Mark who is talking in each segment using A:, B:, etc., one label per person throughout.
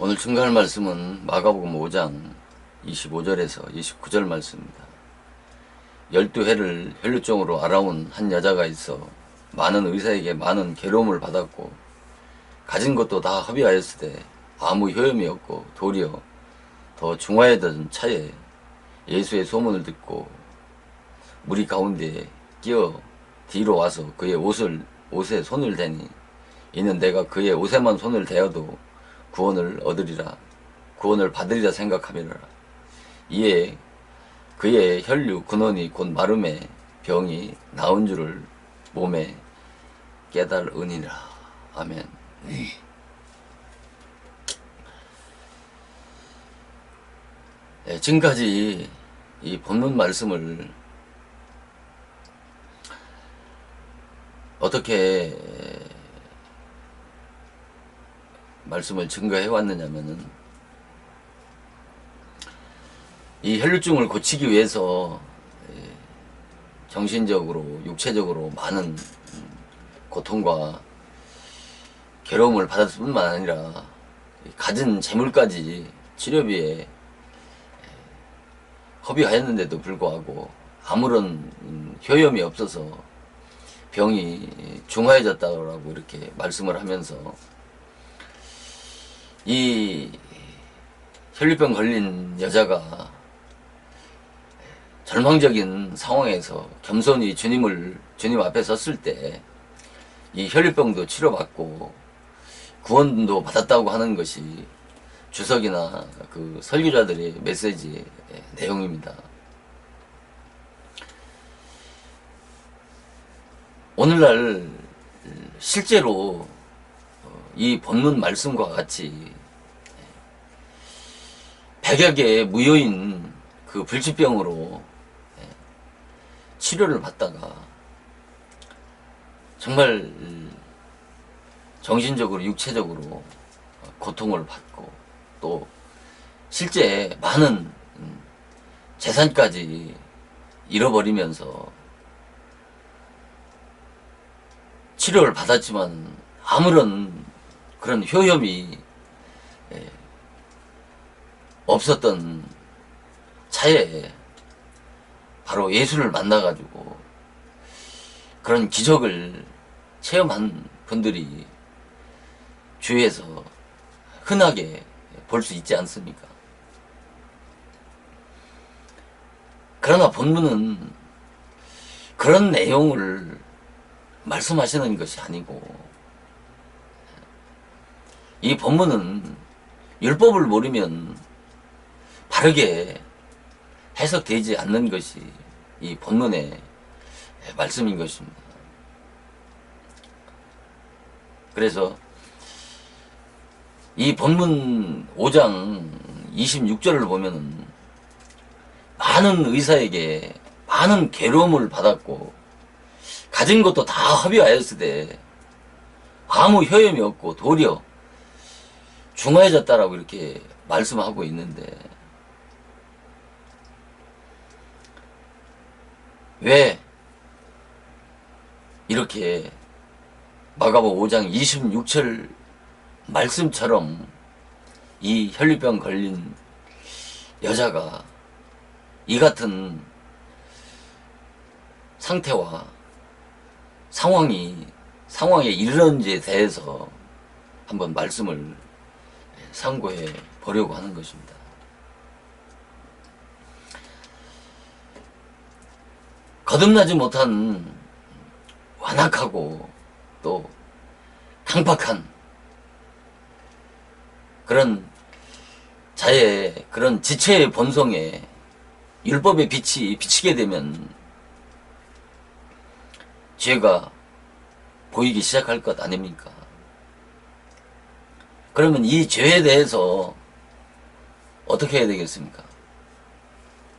A: 오늘 증거할 말씀은 마가복음 5장 25절에서 29절 말씀입니다. 12회를 혈루증으로 앓아온 한 여자가 있어 많은 의사에게 많은 괴로움을 받았고 가진 것도 다 허비하였을 때 아무 효험이 없고 도리어 더 중화해진 차에 예수의 소문을 듣고 무리 가운데 끼어 뒤로 와서 그의 옷에 손을 대니 이는 내가 그의 옷에만 손을 대어도 구원을 얻으리라 구원을 받으리라 생각하미라. 이에 그의 혈류 근원이 곧 마름에 병이 나은 줄을 몸에 깨달으니라. 아멘. 네, 지금까지 이 본문 말씀을 어떻게 말씀을 증거해 왔느냐면은 이 혈루증을 고치기 위해서 정신적으로 육체적으로 많은 고통과 괴로움을 받았을 뿐만 아니라 가진 재물까지 치료비에 허비하였는데도 불구하고 아무런 효험이 없어서 병이 중화해졌다고 이렇게 말씀을 하면서 이 혈류병 걸린 여자가 절망적인 상황에서 겸손히 주님 앞에 섰을 때 이 혈류병도 치료받고 구원도 받았다고 하는 것이 주석이나 그 설교자들의 메시지 내용입니다. 오늘날 실제로 이 본문 말씀과 같이 백약의 무효인 그 불치병으로 치료를 받다가 정말 정신적으로 육체적으로 고통을 받고 또 실제 많은 재산까지 잃어버리면서 치료를 받았지만 아무런 그런 효험이 없었던 차에 바로 예수를 만나가지고 그런 기적을 체험한 분들이 주위에서 흔하게 볼 수 있지 않습니까? 그러나 본문은 그런 내용을 말씀하시는 것이 아니고 이 본문은 율법을 모르면 바르게 해석되지 않는 것이 이 본문의 말씀인 것입니다. 그래서 이 본문 5장 26절을 보면은 많은 의사에게 많은 괴로움을 받았고 가진 것도 다 허비하였을 때 아무 효험이 없고 도리어 중화해졌다라고 이렇게 말씀하고 있는데 왜 이렇게 마가복음 5장 26절 말씀처럼 이 혈류병 걸린 여자가 이 같은 상태와 상황에 이르렀는지에 대해서 한번 말씀을 상고해 보려고 하는 것입니다. 거듭나지 못한 완악하고 또 강박한 그런 자의 그런 지체의 본성에 율법의 빛이 비치게 되면 죄가 보이기 시작할 것 아닙니까? 그러면 이 죄에 대해서 어떻게 해야 되겠습니까?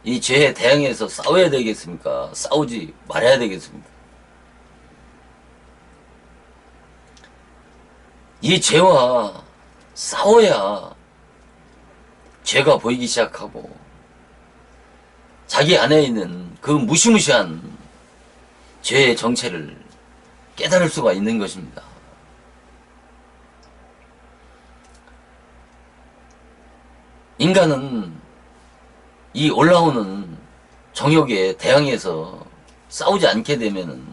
A: 이 죄에 대항해서 싸워야 되겠습니까? 싸우지 말아야 되겠습니까? 이 죄와 싸워야 죄가 보이기 시작하고 자기 안에 있는 그 무시무시한 죄의 정체를 깨달을 수가 있는 것입니다. 인간은 이 올라오는 정욕에 대항해서 싸우지 않게 되면은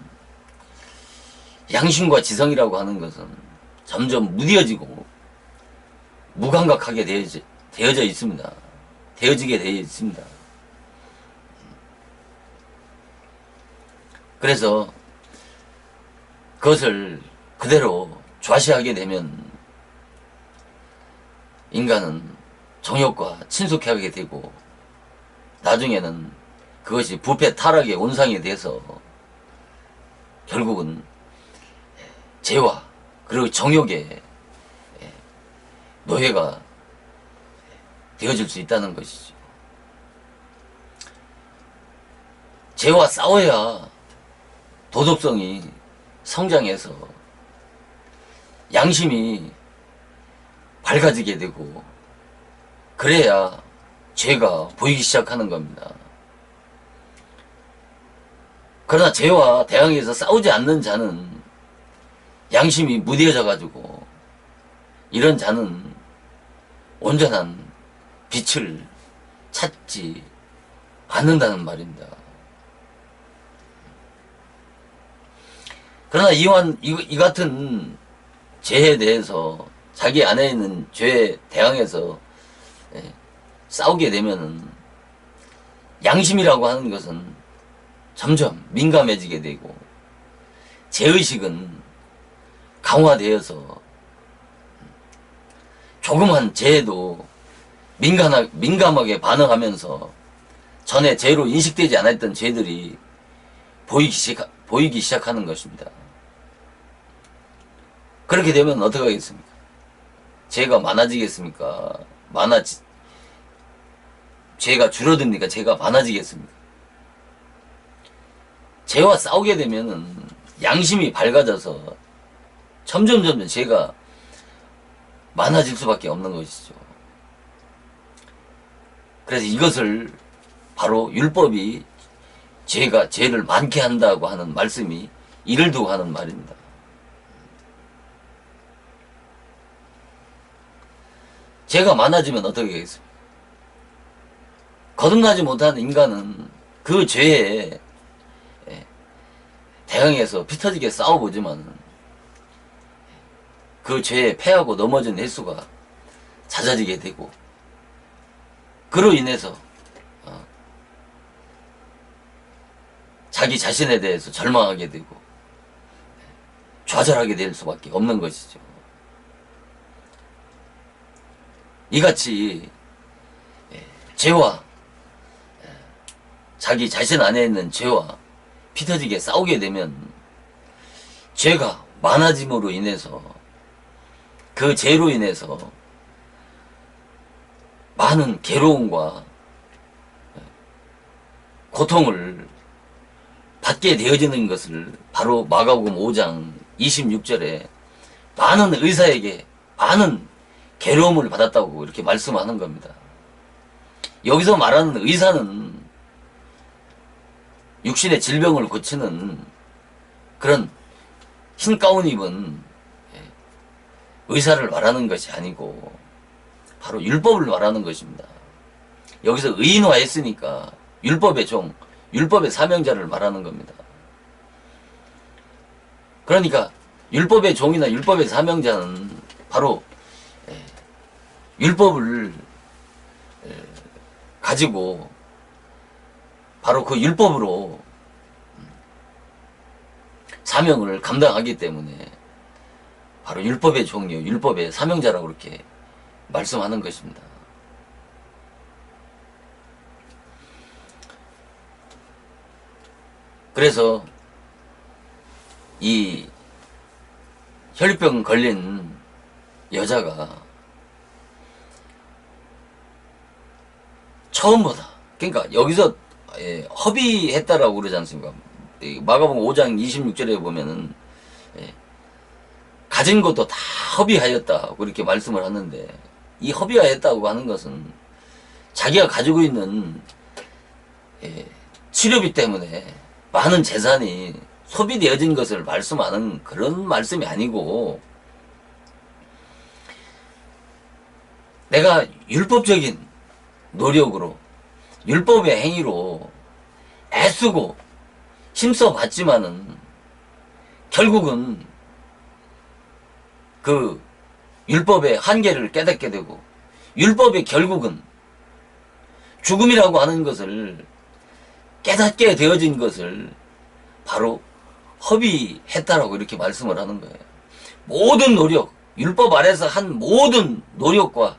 A: 양심과 지성이라고 하는 것은 점점 무뎌지고 무감각하게 되어져 있습니다. 되어지게 되어 있습니다. 그래서 그것을 그대로 좌시하게 되면 인간은 정욕과 친숙하게 되고 나중에는 그것이 부패 타락의 온상이 돼서 결국은 죄와 그리고 정욕의 노예가 되어질 수 있다는 것이죠. 죄와 싸워야 도덕성이 성장해서 양심이 밝아지게 되고 그래야 죄가 보이기 시작하는 겁니다. 그러나 죄와 대항해서 싸우지 않는 자는 양심이 무뎌져 가지고 이런 자는 온전한 빛을 찾지 않는다는 말입니다. 그러나 이 같은 죄에 대해서 자기 안에 있는 죄에 대항해서 싸우게 되면은 양심이라고 하는 것은 점점 민감해지게 되고 죄의식은 강화되어서 조그만 죄에도 민감하게 반응하면서 전에 죄로 인식되지 않았던 죄들이 보이기 시작하는 것입니다. 그렇게 되면 어떻게 하겠습니까? 죄가 많아지겠습니까? 죄가 줄어듭니까? 죄가 많아지겠습니까? 죄와 싸우게 되면은 양심이 밝아져서 점점 죄가 많아질 수밖에 없는 것이죠. 그래서 이것을 바로 율법이 죄를 많게 한다고 하는 말씀이 이를 두고 하는 말입니다. 죄가 많아지면 어떻게 하겠습니까? 거듭나지 못한 인간은 그 죄에 대항해서 피 터지게 싸워보지만 그 죄에 패하고 넘어진 횟수가 잦아지게 되고 그로 인해서 자기 자신에 대해서 절망하게 되고 좌절하게 될 수밖에 없는 것이죠. 이같이 죄와 자기 자신 안에 있는 죄와 피 터지게 싸우게 되면 죄가 많아짐으로 인해서 그 죄로 인해서 많은 괴로움과 고통을 받게 되어지는 것을 바로 마가복음 5장 26절에 많은 의사에게 많은 괴로움을 받았다고 이렇게 말씀하는 겁니다. 여기서 말하는 의사는 육신의 질병을 고치는 그런 흰 가운 입은 의사를 말하는 것이 아니고 바로 율법을 말하는 것입니다. 여기서 의인화했으니까 율법의 종, 율법의 사명자를 말하는 겁니다. 그러니까 율법의 종이나 율법의 사명자는 바로 율법을 가지고 바로 그 율법으로 사명을 감당하기 때문에 바로 율법의 종이요, 율법의 사명자라고 그렇게 말씀하는 것입니다. 그래서 이 혈류병 걸린 여자가 처음보다 그러니까 여기서 허비했다라고 그러지 않습니까? 마가복음 5장 26절에 보면은 가진 것도 다 허비하였다고 이렇게 말씀을 하는데 이 허비하였다고 하는 것은 자기가 가지고 있는 치료비 때문에 많은 재산이 소비되어진 것을 말씀하는 그런 말씀이 아니고 내가 율법적인 노력으로 율법의 행위로 애쓰고 힘써 봤지만은 결국은 그 율법의 한계를 깨닫게 되고 율법의 결국은 죽음이라고 하는 것을 깨닫게 되어진 것을 바로 허비했다라고 이렇게 말씀을 하는 거예요. 모든 노력, 율법 아래서 한 모든 노력과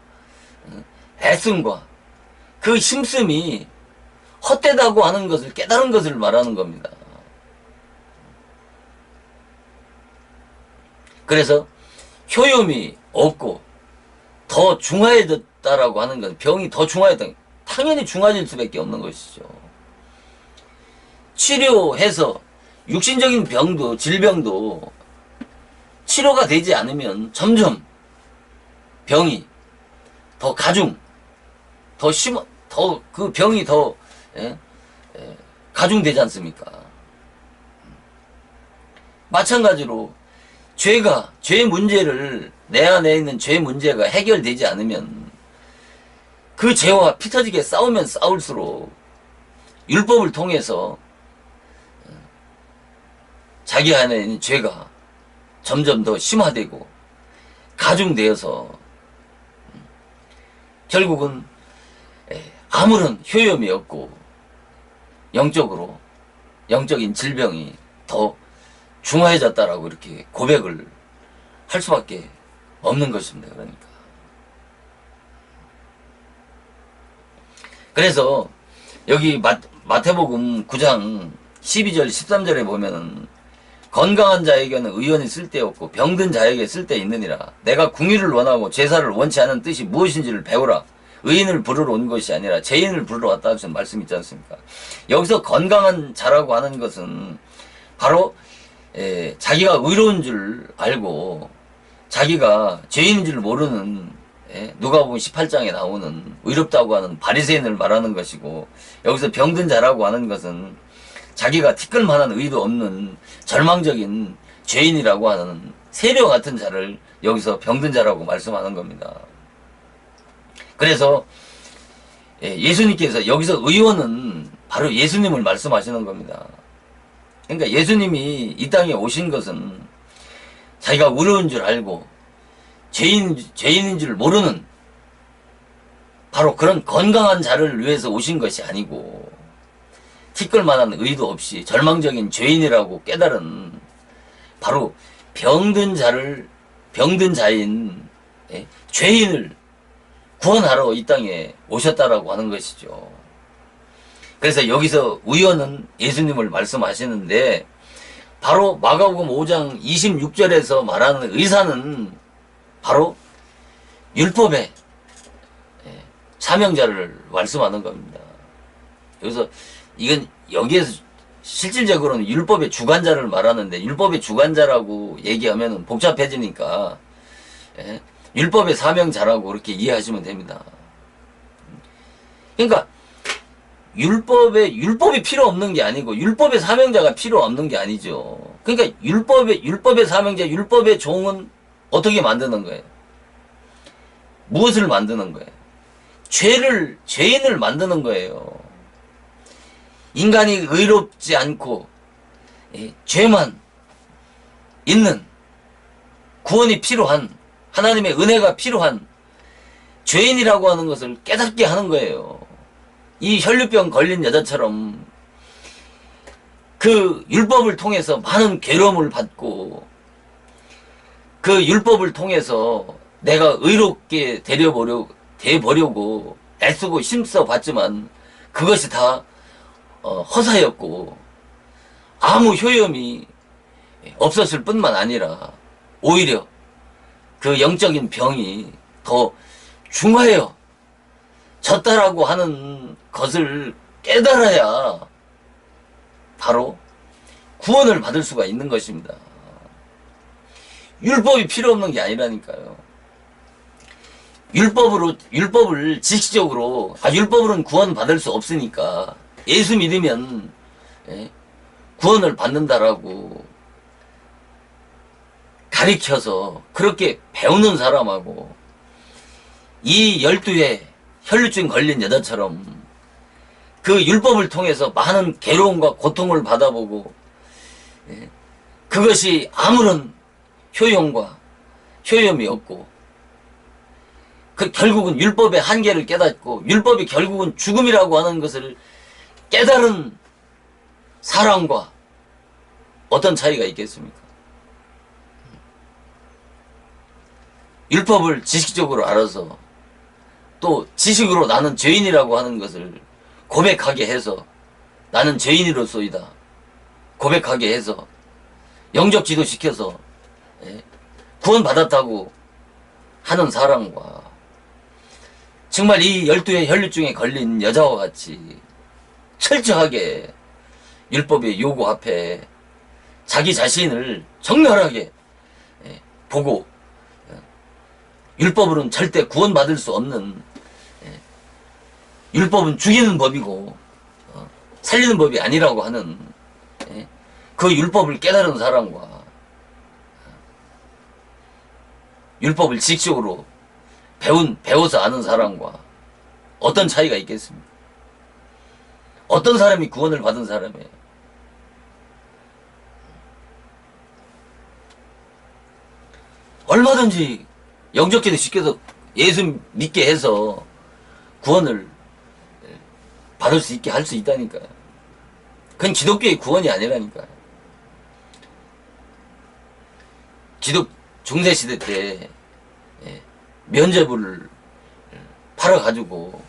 A: 애씀과 그 힘씀이 헛되다고 하는 것을 깨달은 것을 말하는 겁니다. 그래서 효염이 없고 더 중화해졌다라고 하는 건 병이 더 중화했다. 당연히 중화질 수밖에 없는 것이죠. 치료해서 육신적인 병도 질병도 치료가 되지 않으면 점점 병이 더 가중, 더 심한, 더 그 병이 더 가중되지 않습니까? 마찬가지로 죄 문제를 내 안에 있는 죄 문제가 해결되지 않으면 그 죄와 피 터지게 싸우면 싸울수록 율법을 통해서 자기 안에 있는 죄가 점점 더 심화되고 가중되어서 결국은 아무런 효염이 없고 영적인 질병이 더 중화해졌다라고 이렇게 고백을 할 수밖에 없는 것입니다. 그러니까. 그래서 여기 마태복음 9장 12절 13절에 보면은 건강한 자에게는 의원이 쓸데없고 병든 자에게 쓸데있느니라. 내가 궁의를 원하고 제사를 원치 않은 뜻이 무엇인지를 배우라. 의인을 부르러 온 것이 아니라 죄인을 부르러 왔다 하신 말씀 있지 않습니까? 여기서 건강한 자라고 하는 것은 바로 자기가 의로운 줄 알고 자기가 죄인인 줄 모르는 누가복음 18장에 나오는 의롭다고 하는 바리새인을 말하는 것이고, 여기서 병든 자라고 하는 것은 자기가 티끌만한 의도 없는 절망적인 죄인이라고 하는 세려 같은 자를 여기서 병든 자라고 말씀하는 겁니다. 그래서 예수님께서 여기서 의원은 바로 예수님을 말씀하시는 겁니다. 그러니까 예수님이 이 땅에 오신 것은 자기가 의로운 줄 알고 죄인인 줄 모르는 바로 그런 건강한 자를 위해서 오신 것이 아니고, 티끌만한 의도 없이 절망적인 죄인이라고 깨달은 바로 병든 자인 죄인을 구원하러 이 땅에 오셨다라고 하는 것이죠. 그래서 여기서 의원은 예수님을 말씀하시는데, 바로 마가복음 5장 26절에서 말하는 의사는 바로 율법의 사명자를 말씀하는 겁니다. 여기서 이건 여기에서 실질적으로는 율법의 주관자를 말하는데, 율법의 주관자라고 얘기하면 복잡해지니까 율법의 사명자라고 그렇게 이해하시면 됩니다. 그러니까 율법이 필요 없는 게 아니고 율법의 사명자가 필요 없는 게 아니죠. 그러니까 율법의 사명자, 율법의 종은 어떻게 만드는 거예요? 무엇을 만드는 거예요? 죄인을 만드는 거예요. 인간이 의롭지 않고 죄만 있는, 구원이 필요한, 하나님의 은혜가 필요한 죄인이라고 하는 것을 깨닫게 하는 거예요. 이 혈류병 걸린 여자처럼 그 율법을 통해서 많은 괴로움을 받고, 그 율법을 통해서 내가 의롭게 되보려고 애쓰고 힘써 봤지만 그것이 다 허사였고 아무 효험이 없었을 뿐만 아니라 오히려 그 영적인 병이 더 중화해졌다라고 하는 것을 깨달아야 바로 구원을 받을 수가 있는 것입니다. 율법이 필요 없는 게 아니라니까요. 율법을 지식적으로, 율법으로는 구원 받을 수 없으니까 예수 믿으면 구원을 받는다라고 가르쳐서 그렇게 배우는 사람하고, 이 12의 혈류증 걸린 여자처럼 그 율법을 통해서 많은 괴로움과 고통을 받아보고 그것이 아무런 효용과 효염이 없고 결국은 율법의 한계를 깨닫고 율법이 결국은 죽음이라고 하는 것을 깨달은 사람과 어떤 차이가 있겠습니까? 율법을 지식적으로 알아서 또 지식으로 나는 죄인이라고 하는 것을 고백하게 해서 나는 죄인으로소이다 고백하게 해서 영적 지도시켜서 구원받았다고 하는 사람과 정말 이 12의 혈류증에 걸린 여자와 같이 철저하게 율법의 요구 앞에 자기 자신을 정렬하게 보고 율법으로는 절대 구원받을 수 없는 율법은 죽이는 법이고 살리는 법이 아니라고 하는 그 율법을 깨달은 사람과 율법을 지식적으로 배워서 아는 사람과 어떤 차이가 있겠습니까? 어떤 사람이 구원을 받은 사람이에요? 얼마든지 영적기도 시켜서 예수 믿게 해서 구원을 받을 수 있게 할 수 있다니까요. 그건 기독교의 구원이 아니라니까요. 기독 중세시대 때 면죄부를 팔아가지고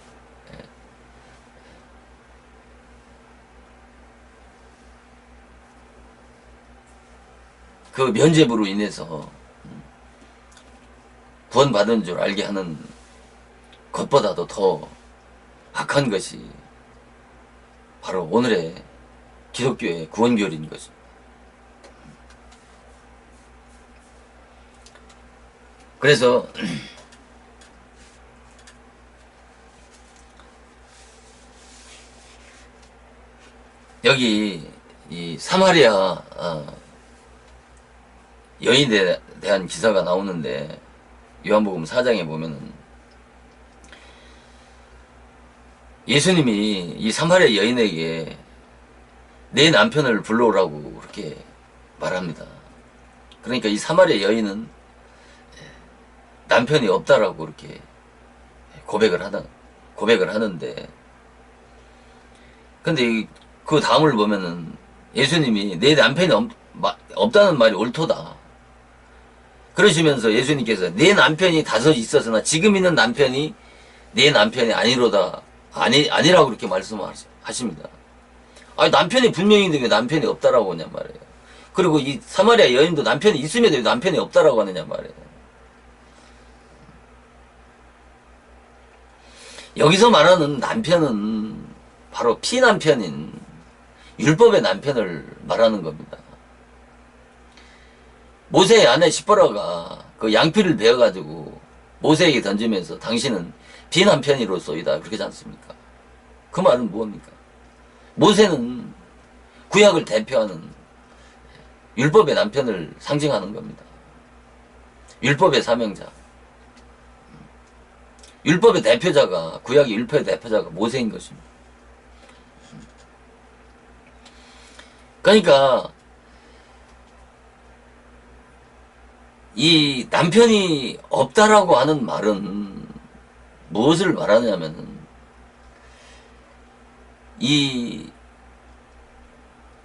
A: 그 면죄부로 인해서 구원받은 줄 알게 하는 것보다도 더 악한 것이 바로 오늘의 기독교의 구원교리인 것입니다. 그래서 여기 이 사마리아 여인에 대한 기사가 나오는데 요한복음 4장에 보면은 예수님이 이 사마리아 여인에게 내 남편을 불러오라고 그렇게 말합니다. 그러니까 이 사마리아 여인은 남편이 없다라고 그렇게 고백을 하는데 근데 그 다음을 보면은 예수님이 내 남편이 없다는 말이 옳도다. 그러시면서 예수님께서 내 남편이 5 있었으나 지금 있는 남편이 내 남편이 아니로다. 아니라고 그렇게 말씀하십니다. 아니, 남편이 분명히 있는데 왜 남편이 없다라고 하냐 말이에요. 그리고 이 사마리아 여인도 남편이 있음에도 왜 남편이 없다라고 하느냐 말이에요. 여기서 말하는 남편은 바로 피남편인 율법의 남편을 말하는 겁니다. 모세의 아내 시보라가 그 양피를 베어가지고 모세에게 던지면서 당신은 비남편이로소이다 그렇게 하지 않습니까? 그 말은 무엇입니까? 모세는 구약을 대표하는 율법의 남편을 상징하는 겁니다. 율법의 사명자. 율법의 대표자가 구약의 율법의 대표자가 모세인 것입니다. 그러니까 이 남편이 없다라고 하는 말은 무엇을 말하냐면은 이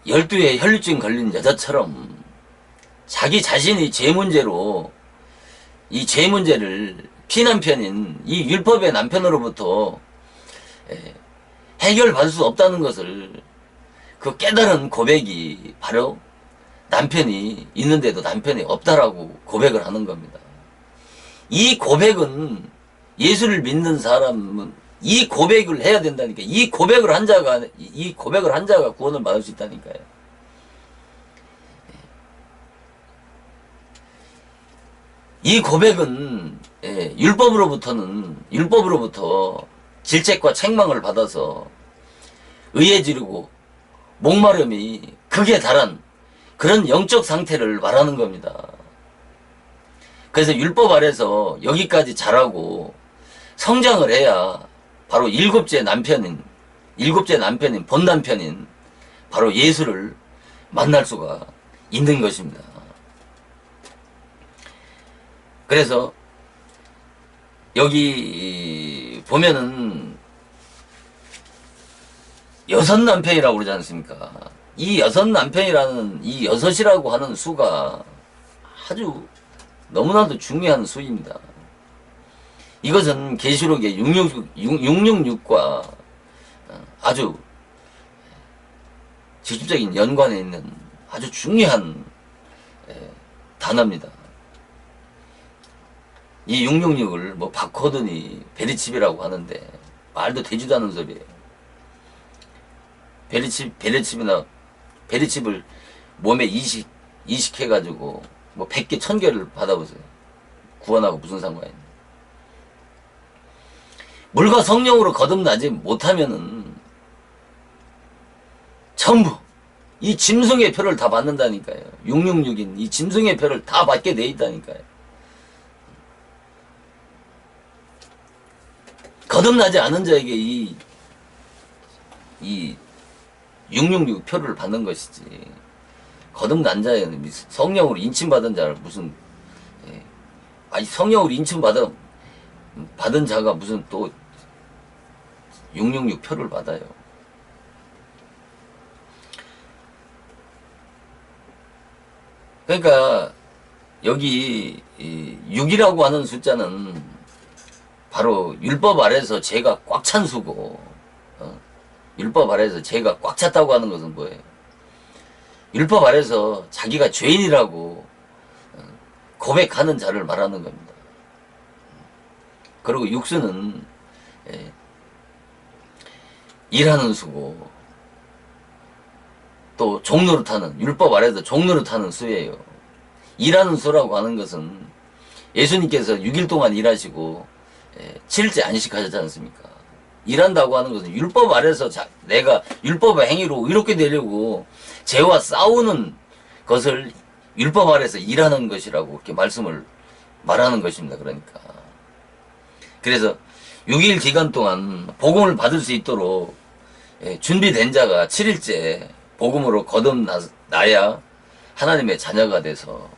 A: 12의 혈류증 걸린 여자처럼 자기 자신이 죄 문제로 이 죄 문제를 피남편인 이 율법의 남편으로부터 해결받을 수 없다는 것을 그 깨달은 고백이 바로 남편이 있는데도 남편이 없다라고 고백을 하는 겁니다. 이 고백은 예수를 믿는 사람은 이 고백을 해야 된다니까. 이 고백을 한 자가 구원을 받을 수 있다니까요. 이 고백은 율법으로부터 질책과 책망을 받아서 의에 지르고 목마름이 극에 달한 그런 영적 상태를 말하는 겁니다. 그래서 율법 아래서 여기까지 자라고 성장을 해야 바로 일곱째 남편인 본 남편인 바로 예수를 만날 수가 있는 것입니다. 그래서 여기 보면은 여섯 남편이라고 그러지 않습니까? 이 여섯 남편이라는 이 여섯이라고 하는 수가 아주 너무나도 중요한 수입니다. 이것은 계시록의 666과 아주 직접적인 연관에 있는 아주 중요한 단어입니다. 이 666을 뭐 바코드니 베리칩이라고 하는데 말도 되지도 않은 소리예요. 베리칩을 몸에 이식해가지고 뭐 100개 1000개를 받아보세요. 구원하고 무슨 상관이 있나. 물과 성령으로 거듭나지 못하면은 전부 이 짐승의 표를 다 받는다니까요. 666인 이 짐승의 표를 다 받게 돼 있다니까요. 거듭나지 않은 자에게 이 666 표를 받는 것이지. 거듭난 자에는 성령으로 인침받은 자를 무슨 아니 성령으로 인침받은 자가 무슨 또 666 표를 받아요. 그러니까 여기 6이라고 하는 숫자는 바로 율법 아래에서 죄가 꽉 찬 수고, 율법 아래에서 죄가 꽉 찼다고 하는 것은 뭐예요? 율법 아래에서 자기가 죄인이라고 고백하는 자를 말하는 겁니다. 그리고 육수는 일하는 수고, 또 종노릇하는, 율법 아래에서 종노릇하는 수예요. 일하는 수라고 하는 것은 예수님께서 6일 동안 일하시고 7일째 안식하셨지 않습니까? 일한다고 하는 것은 율법 아래서 내가 율법의 행위로 의롭게 되려고 죄와 싸우는 것을 율법 아래서 일하는 것이라고 이렇게 말하는 것입니다. 그러니까. 그래서 6일 기간 동안 복음을 받을 수 있도록 준비된 자가 7일째 복음으로 거듭나야 하나님의 자녀가 돼서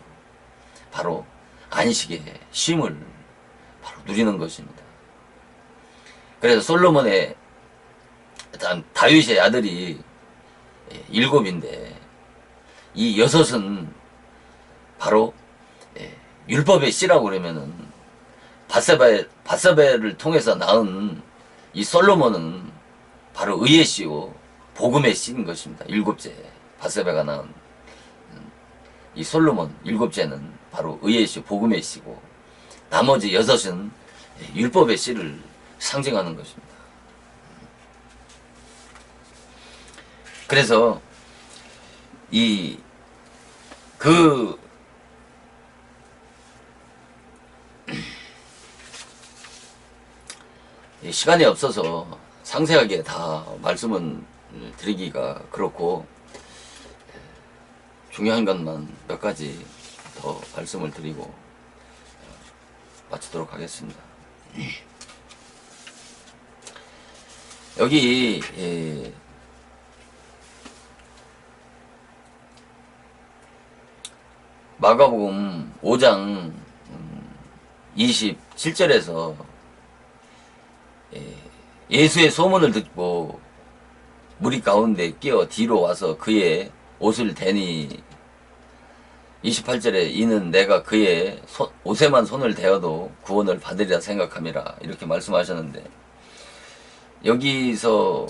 A: 바로 안식의 쉼을 바로 누리는 것입니다. 그래서 솔로몬의 다윗의 아들이 7인데 이 6은 바로 율법의 씨라고 그러면은 밧세바를 통해서 낳은 이 솔로몬은 바로 의의 씨요 복음의 씨인 것입니다. 7째 밧세바가 낳은 이 솔로몬 7째는 바로 의의 씨 복음의 씨고 나머지 6은 율법의 씨를 상징하는 것입니다. 그래서 시간이 없어서 상세하게 다 말씀은 드리기가 그렇고 중요한 것만 몇 가지 더 말씀을 드리고 마치도록 하겠습니다. 여기 마가복음 5장 27절에서 예수의 소문을 듣고 무리 가운데 끼어 뒤로 와서 그의 옷을 대니 28절에 이는 내가 그의 옷에만 손을 대어도 구원을 받으리라 생각함이라 이렇게 말씀하셨는데 여기서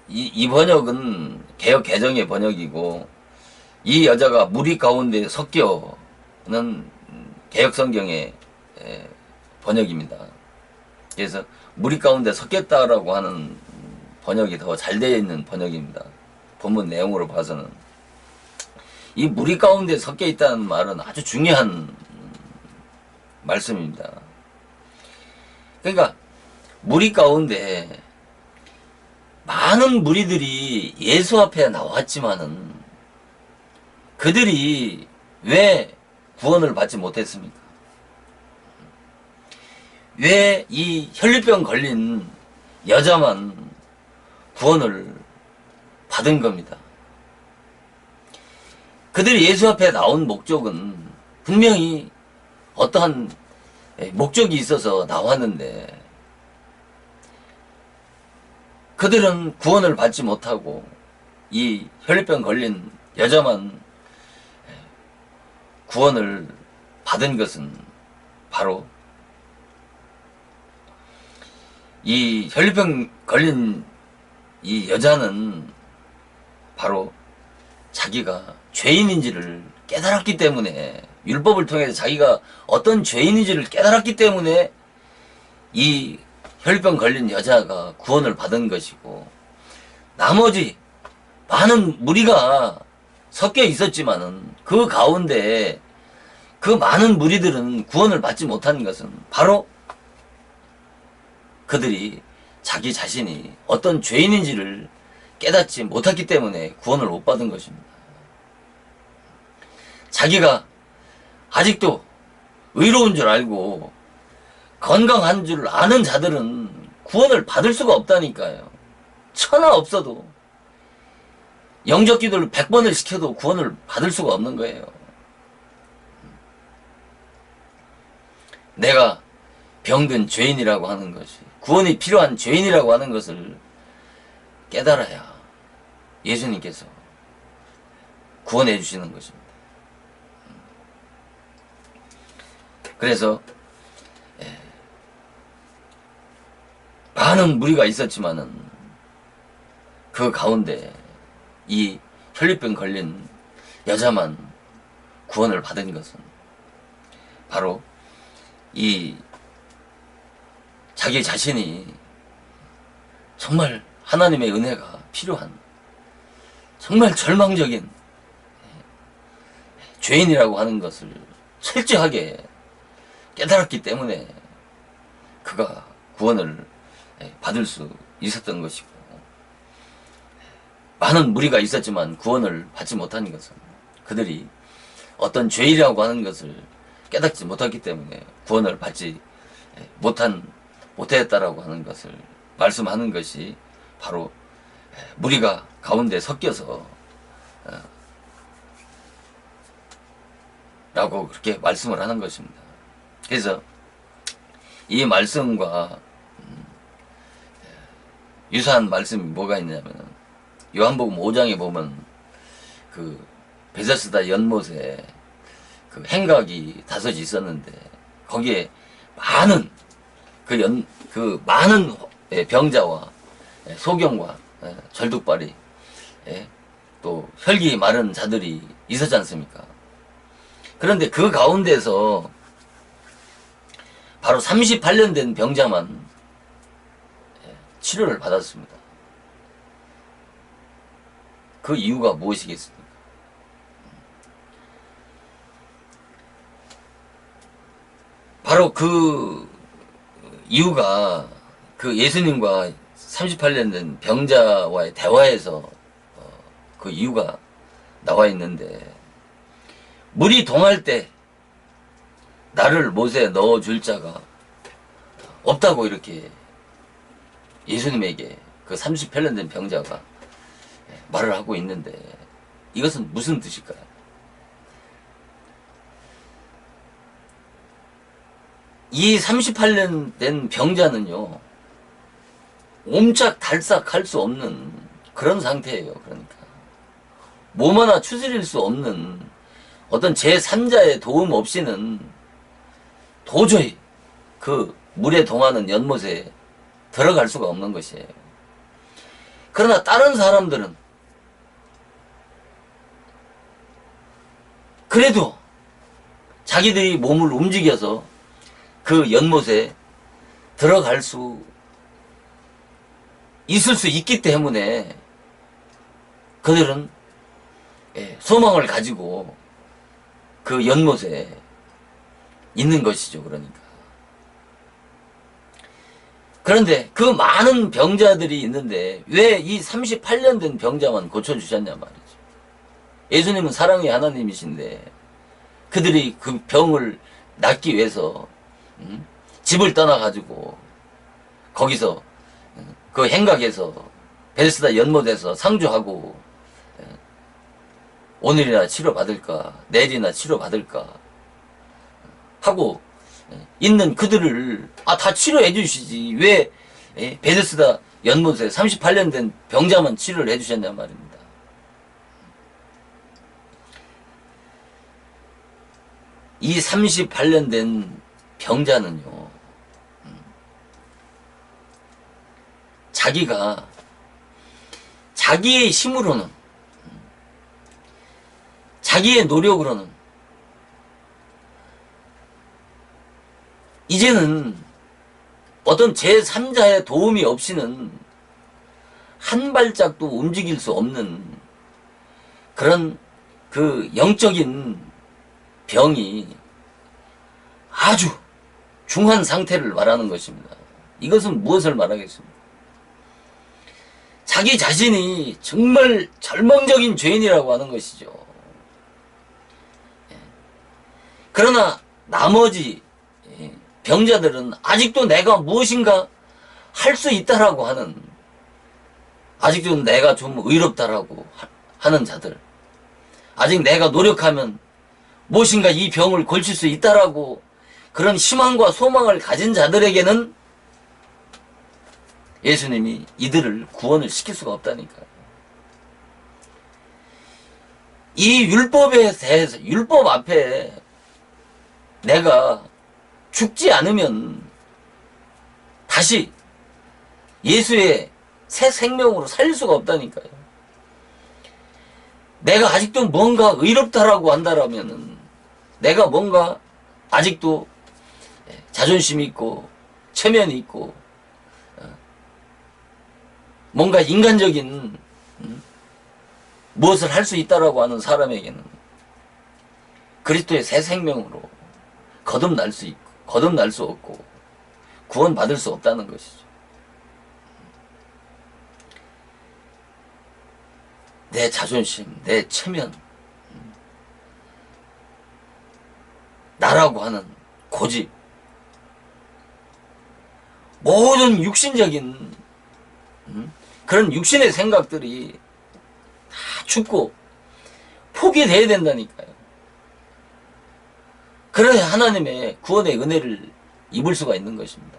A: 이 번역은 개역 개정의 번역이고 이 여자가 무리 가운데 섞여는 개역 성경의 번역입니다. 그래서 무리 가운데 섞였다라고 하는 번역이 더 잘 되어 있는 번역입니다. 본문 내용으로 봐서는 이 무리 가운데 섞여 있다는 말은 아주 중요한 말씀입니다. 그러니까 무리 가운데 많은 무리들이 예수 앞에 나왔지만은 그들이 왜 구원을 받지 못했습니까? 왜 이 혈류병 걸린 여자만 구원을 받은 겁니다. 그들이 예수 앞에 나온 목적은 분명히 어떠한 목적이 있어서 나왔는데 그들은 구원을 받지 못하고 이 혈류병 걸린 여자만 구원을 받은 것은 바로 이 혈류병 걸린 이 여자는 바로 자기가 죄인인지를 깨달았기 때문에, 율법을 통해서 자기가 어떤 죄인인지를 깨달았기 때문에 이 혈병 걸린 여자가 구원을 받은 것이고, 나머지 많은 무리가 섞여 있었지만은 그 가운데 그 많은 무리들은 구원을 받지 못한 것은 바로 그들이 자기 자신이 어떤 죄인인지를 깨닫지 못했기 때문에 구원을 못 받은 것입니다. 자기가 아직도 의로운 줄 알고 건강한 줄 아는 자들은 구원을 받을 수가 없다니까요. 천하 없어도 영적 기도를 100번을 시켜도 구원을 받을 수가 없는 거예요. 내가 병든 죄인이라고 하는 것이, 구원이 필요한 죄인이라고 하는 것을 깨달아야 예수님께서 구원해 주시는 것입니다. 그래서 많은 무리가 있었지만은 그 가운데 이 혈류병 걸린 여자만 구원을 받은 것은 바로 이 자기 자신이 정말 하나님의 은혜가 필요한 정말 절망적인 죄인이라고 하는 것을 철저하게 깨달았기 때문에 그가 구원을 받을 수 있었던 것이고, 많은 무리가 있었지만 구원을 받지 못한 것은 그들이 어떤 죄이라고 하는 것을 깨닫지 못했기 때문에 구원을 받지 못했다라고 하는 것을 말씀하는 것이 바로 무리가 가운데 섞여서 라고 그렇게 말씀을 하는 것입니다. 그래서 이 말씀과 유사한 말씀이 뭐가 있냐면, 요한복음 5장에 보면 그 베데스다 연못에 그 행각이 5이 있었는데 거기에 많은 많은 병자와 소경과 절뚝발이 또 혈기 마른 자들이 있었지 않습니까? 그런데 그 가운데서 바로 38년 된 병자만 치료를 받았습니다. 그 이유가 무엇이겠습니까? 바로 그 이유가 그 예수님과 38년 된 병자와의 대화에서 그 이유가 나와 있는데, 물이 동할 때 나를 못에 넣어줄 자가 없다고 이렇게 예수님에게 그 38년 된 병자가 말을 하고 있는데, 이것은 무슨 뜻일까요? 이 38년 된 병자는요, 옴짝달싹 할 수 없는 그런 상태예요. 그러니까 몸 하나 추스릴 수 없는 어떤 제3자의 도움 없이는 도저히 그 물에 동하는 연못에 들어갈 수가 없는 것이에요. 그러나 다른 사람들은 그래도 자기들이 몸을 움직여서 그 연못에 들어갈 수 있을 수 있기 때문에 그들은 소망을 가지고 그 연못에 있는 것이죠. 그러니까. 그런데 그 많은 병자들이 있는데 왜 이 38년 된 병자만 고쳐주셨냐 말이죠. 예수님은 사랑의 하나님이신데 그들이 그 병을 낫기 위해서 집을 떠나가지고 거기서 그 행각에서 베데스다 연못에서 상주하고 오늘이나 치료받을까 내일이나 치료받을까 하고 있는 그들을 다 치료해 주시지 왜 베데스다 연못에 38년 된 병자만 치료를 해 주셨냔 말입니다. 이 38년 된 병자는요, 자기가 자기의 힘으로는 자기의 노력으로는 이제는 어떤 제3자의 도움이 없이는 한 발짝도 움직일 수 없는 그런 그 영적인 병이 아주 중한 상태를 말하는 것입니다. 이것은 무엇을 말하겠습니까? 자기 자신이 정말 절망적인 죄인이라고 하는 것이죠. 그러나 나머지 병자들은 아직도 내가 무엇인가 할 수 있다라고 하는, 아직도 내가 좀 의롭다라고 하는 자들, 아직 내가 노력하면 무엇인가 이 병을 고칠 수 있다라고 그런 희망과 소망을 가진 자들에게는 예수님이 이들을 구원을 시킬 수가 없다니까요. 이 율법에 대해서, 율법 앞에 내가 죽지 않으면 다시 예수의 새 생명으로 살릴 수가 없다니까요. 내가 아직도 뭔가 의롭다라고 한다라면은 내가 뭔가 아직도 자존심이 있고 체면이 있고 뭔가 인간적인 무엇을 할 수 있다라고 하는 사람에게는 그리스도의 새 생명으로 거듭날 수 있고 거듭날 수 없고 구원받을 수 없다는 것이죠. 내 자존심, 내 체면, 나라고 하는 고집, 모든 육신적인 그런 육신의 생각들이 다 죽고 포기돼야 된다니까요. 그래야 하나님의 구원의 은혜를 입을 수가 있는 것입니다.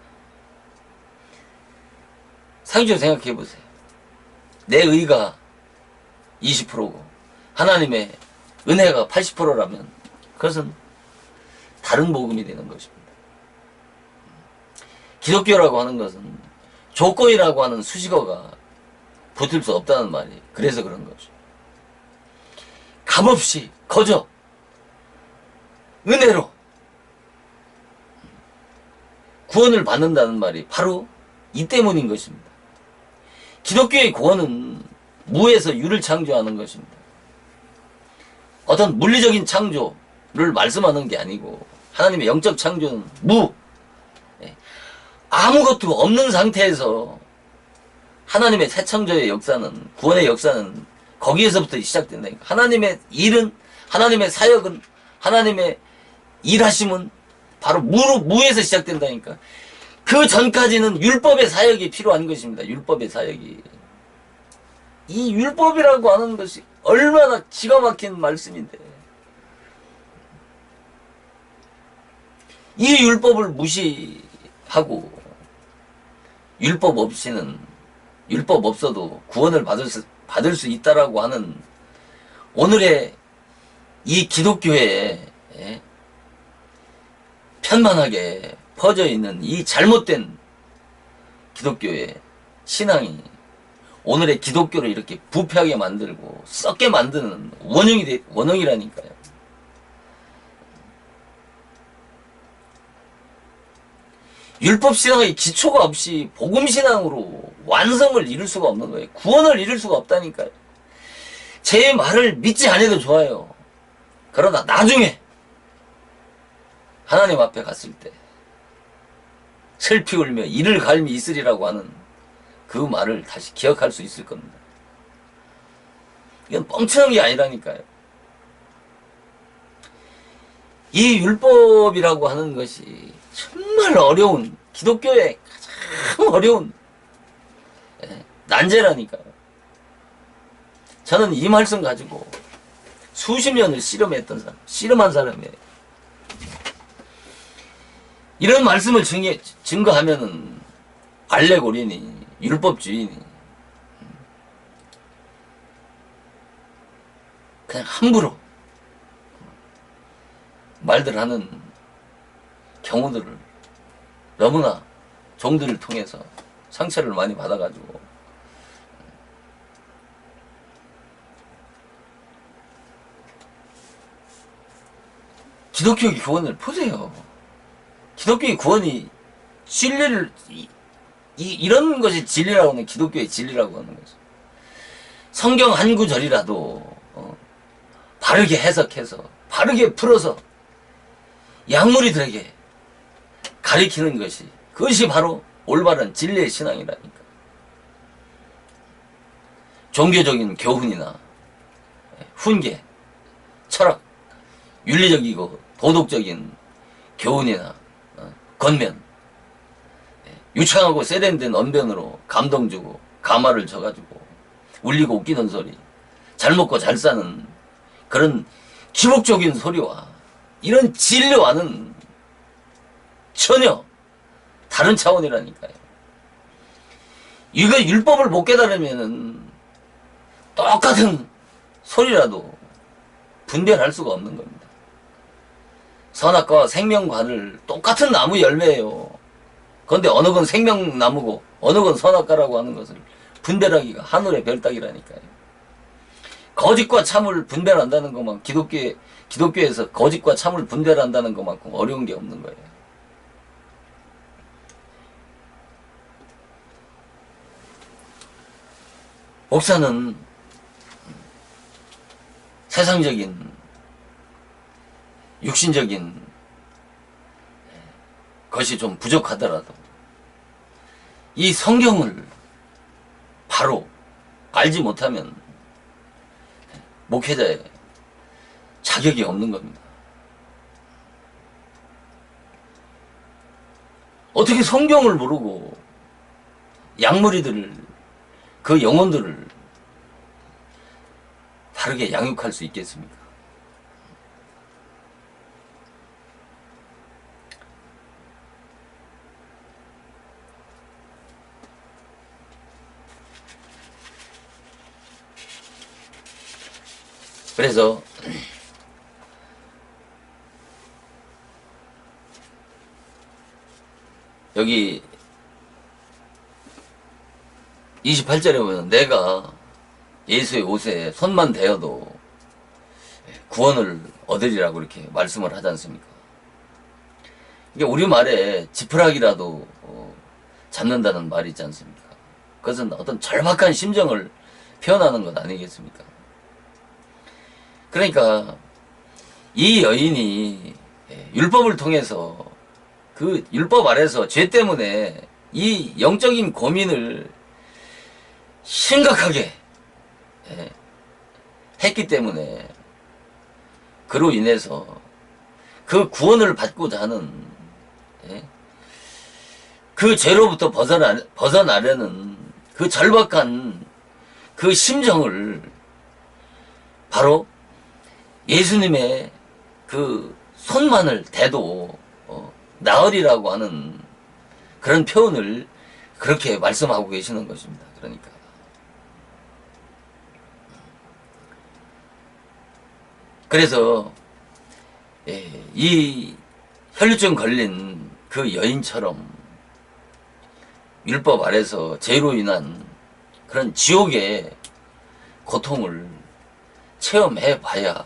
A: 상식적으로 생각해 보세요. 내 의가 20%고 하나님의 은혜가 80%라면 그것은 다른 복음이 되는 것입니다. 기독교라고 하는 것은 조건이라고 하는 수식어가 붙을 수 없다는 말이에요. 그래서 그런 거죠. 값없이 거저 은혜로 구원을 받는다는 말이 바로 이 때문인 것입니다. 기독교의 구원은 무에서 유를 창조하는 것입니다. 어떤 물리적인 창조를 말씀하는 게 아니고 하나님의 영적 창조는 무, 아무것도 없는 상태에서 하나님의 새 창조의 역사는, 구원의 역사는 거기에서부터 시작된다니까. 하나님의 일은, 하나님의 사역은, 하나님의 일하심은 바로 무에서 시작된다니까. 그 전까지는 율법의 사역이 필요한 것입니다. 율법의 사역이. 이 율법이라고 하는 것이 얼마나 기가 막힌 말씀인데, 이 율법을 무시하고 율법 없이는, 율법 없어도 구원을 받을 수 있다라고 하는 오늘의 이 기독교에 편만하게 퍼져 있는 이 잘못된 기독교의 신앙이 오늘의 기독교를 이렇게 부패하게 만들고 썩게 만드는 원흉이라니까요. 율법신앙의 기초가 없이 복음신앙으로 완성을 이룰 수가 없는 거예요. 구원을 이룰 수가 없다니까요. 제 말을 믿지 않아도 좋아요. 그러나 나중에 하나님 앞에 갔을 때 슬피 울며 이를 갈미 있으리라고 하는 그 말을 다시 기억할 수 있을 겁니다. 이건 뻥치는 게 아니라니까요. 이 율법이라고 하는 것이 정말 어려운, 기독교의 가장 어려운 난제라니까요. 저는 이 말씀 가지고 수십 년을 씨름했던 사람, 씨름한 사람이에요. 이런 말씀을 증거하면은 알레고리니 율법주의니 그냥 함부로 말들 하는 경우들을 너무나 종들을 통해서 상처를 많이 받아가지고 기독교의 구원을 보세요. 기독교의 구원이 진리를 이런 것이 진리라고 하는 기독교의 진리라고 하는 거죠. 성경 한 구절이라도 바르게 해석해서 바르게 풀어서 양무리들에게 가리키는 것이 그것이 바로 올바른 진리의 신앙이라니까. 종교적인 교훈이나 훈계, 철학, 윤리적이고 도덕적인 교훈이나 권면, 유창하고 세련된 언변으로 감동 주고 가마를 쳐가지고 울리고 웃기는 소리, 잘 먹고 잘 사는 그런 기복적인 소리와 이런 진리와는 전혀 다른 차원이라니까요. 이거 율법을 못 깨달으면은 똑같은 소리라도 분별할 수가 없는 겁니다. 선악과 생명과를 똑같은 나무 열매예요. 그런데 어느 건 생명나무고 어느 건 선악과라고 하는 것을 분별하기가 하늘의 별 따기라니까요. 거짓과 참을 분별한다는 것만 기독교에서 거짓과 참을 분별한다는 것만큼 어려운 게 없는 거예요. 목사는 세상적인 육신적인 것이 좀 부족하더라도 이 성경을 바로 알지 못하면 목회자의 자격이 없는 겁니다. 어떻게 성경을 모르고 양무리들을 그 영혼들을 바르게 양육할 수 있겠습니까? 그래서 여기 28절에 보면 내가 예수의 옷에 손만 대어도 구원을 얻으리라고 이렇게 말씀을 하지 않습니까? 이게 우리말에 지푸라기라도 잡는다는 말이 있지 않습니까? 그것은 어떤 절박한 심정을 표현하는 것 아니겠습니까? 그러니까 이 여인이 율법을 통해서 그 율법 아래서 죄 때문에 이 영적인 고민을 심각하게 했기 때문에 그로 인해서 그 구원을 받고자 하는 그 죄로부터 벗어나려는 그 절박한 그 심정을 바로 예수님의 그 손만을 대도 나으리라고 하는 그런 표현을 그렇게 말씀하고 계시는 것입니다. 그러니까 그래서 이 혈루증 걸린 그 여인처럼 율법 아래서 죄로 인한 그런 지옥의 고통을 체험해 봐야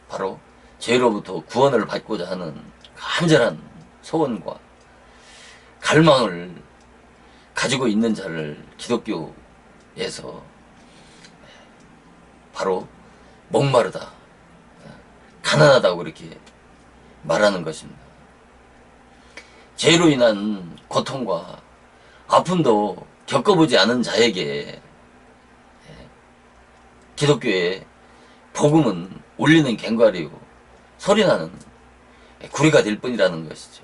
A: 바로 죄로부터 구원을 받고자 하는 간절한 소원과 갈망을 가지고 있는 자를 기독교에서 바로 목마르다, 가난하다고 이렇게 말하는 것입니다. 죄로 인한 고통과 아픔도 겪어보지 않은 자에게 기독교의 복음은 울리는 괭과리요 소리나는 구리가 될 뿐이라는 것이죠.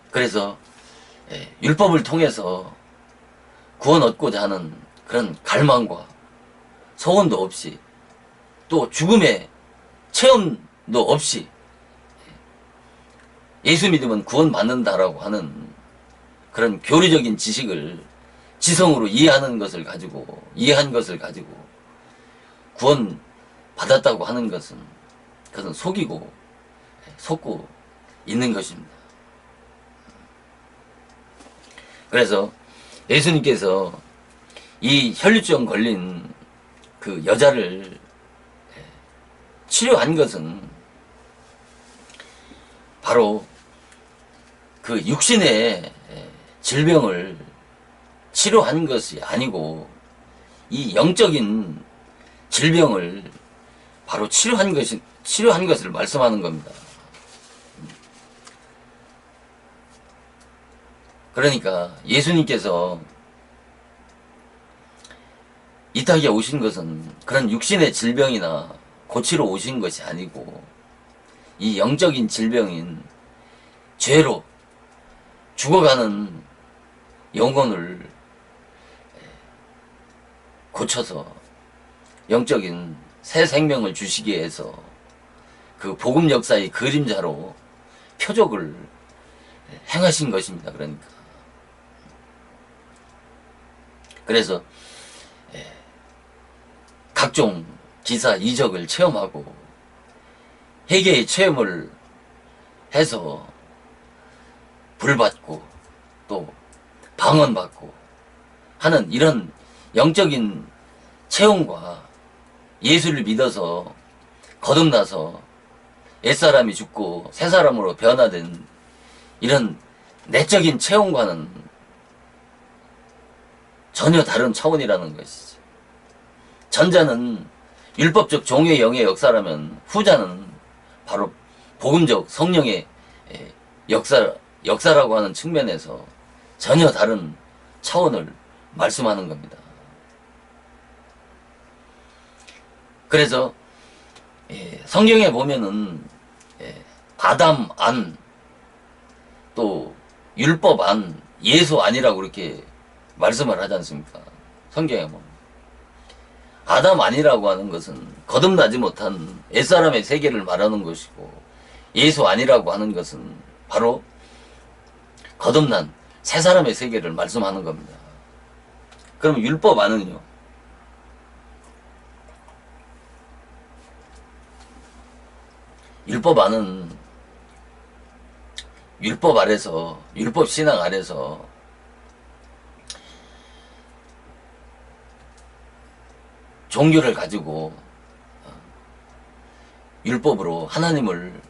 A: 그래서 율법을 통해서 구원 얻고자 하는 그런 갈망과 소원도 없이 또 죽음의 체험도 없이 예수 믿으면 구원 받는다라고 하는 그런 교리적인 지식을 지성으로 이해한 것을 가지고 구원 받았다고 하는 것은 그것은 속고 있는 것입니다. 그래서 예수님께서 이 혈루증 걸린 그 여자를 치료한 것은 바로 그 육신의 질병을 치료한 것이 아니고 이 영적인 질병을 바로 치료한 것을 말씀하는 겁니다. 그러니까 예수님께서 이 땅에 오신 것은 그런 육신의 질병이나 고치러 오신 것이 아니고 이 영적인 질병인 죄로 죽어가는 영혼을 고쳐서 영적인 새 생명을 주시기 위해서 그 복음 역사의 그림자로 표적을 행하신 것입니다. 그래서 각종 기사 이적을 체험하고 회개의 체험을 해서 불받고 또 방언받고 하는 이런 영적인 체험과 예수를 믿어서 거듭나서 옛사람이 죽고 새사람으로 변화된 이런 내적인 체험과는 전혀 다른 차원이라는 것이죠. 전자는 율법적 종의 영의 역사라면 후자는 바로 복음적 성령의 역사라고 하는 측면에서 전혀 다른 차원을 말씀하는 겁니다. 그래서 성경에 보면은 아담 안, 또 율법 안, 예수 아니라고 그렇게 말씀을 하지 않습니까? 성경에 보면 아담 아니라고 하는 것은 거듭나지 못한 옛사람의 세계를 말하는 것이고, 예수 아니라고 하는 것은 바로 거듭난 새사람의 세계를 말씀하는 겁니다. 그럼 율법 안은요? 율법 안은 율법 아래서, 율법 신앙 아래서 종교를 가지고 율법으로 하나님을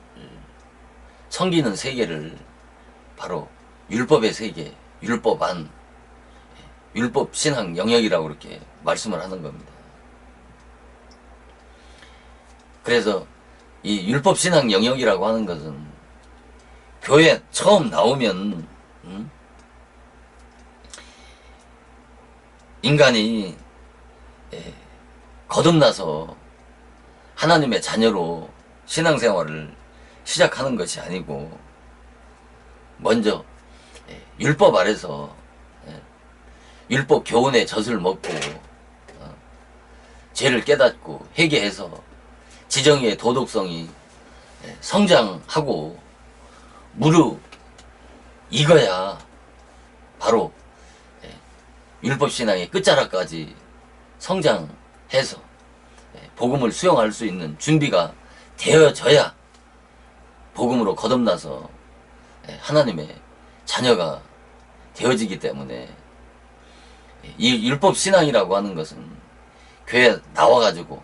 A: 섬기는 세계를 바로 율법의 세계, 율법 안, 율법 신앙 영역이라고 이렇게 말씀을 하는 겁니다. 그래서 이 율법 신앙 영역이라고 하는 것은 교회 처음 나오면 인간이 거듭나서 하나님의 자녀로 신앙생활을 시작하는 것이 아니고 먼저 율법 아래서 율법 교훈의 젖을 먹고 죄를 깨닫고 회개해서 지정의 도덕성이 성장하고 무릎 익어야 바로 율법신앙의 끝자락까지 성장해서 복음을 수용할 수 있는 준비가 되어져야 복음으로 거듭나서 하나님의 자녀가 되어지기 때문에 이 율법신앙이라고 하는 것은 교회에 나와가지고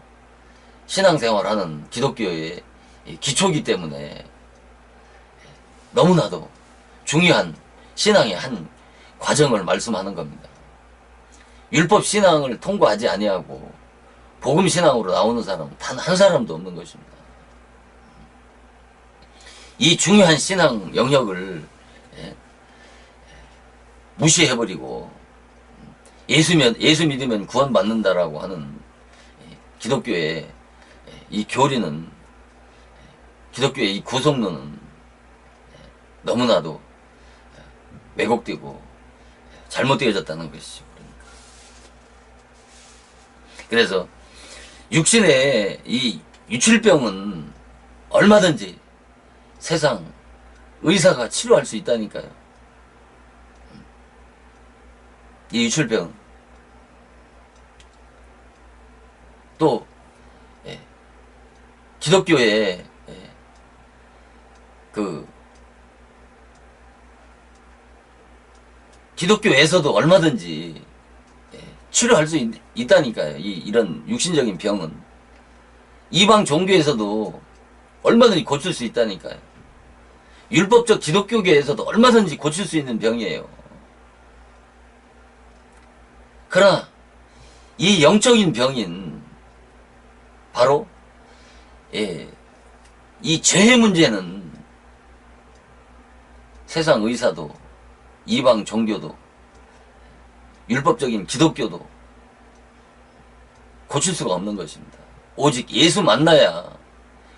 A: 신앙생활하는 기독교의 기초이기 때문에 너무나도 중요한 신앙의 한 과정을 말씀하는 겁니다. 율법신앙을 통과하지 아니하고 복음신앙으로 나오는 사람은 단 한 사람도 없는 것입니다. 이 중요한 신앙 영역을 무시해버리고 예수 믿으면 구원받는다라고 하는 기독교의 이 교리는, 기독교의 이 구속론은 너무나도 왜곡되고 잘못되어졌다는 것이죠. 그래서 육신의 이 유출병은 얼마든지 세상 의사가 치료할 수 있다니까요. 이 유출병. 또 기독교에 기독교에서도 얼마든지 치료할 수 있다니까요. 이런 육신적인 병은 이방 종교에서도 얼마든지 고칠 수 있다니까요. 율법적 기독교계에서도 얼마든지 고칠 수 있는 병이에요. 그러나 이 영적인 병인 바로 이 죄의 문제는 세상 의사도 이방 종교도 율법적인 기독교도 고칠 수가 없는 것입니다. 오직 예수 만나야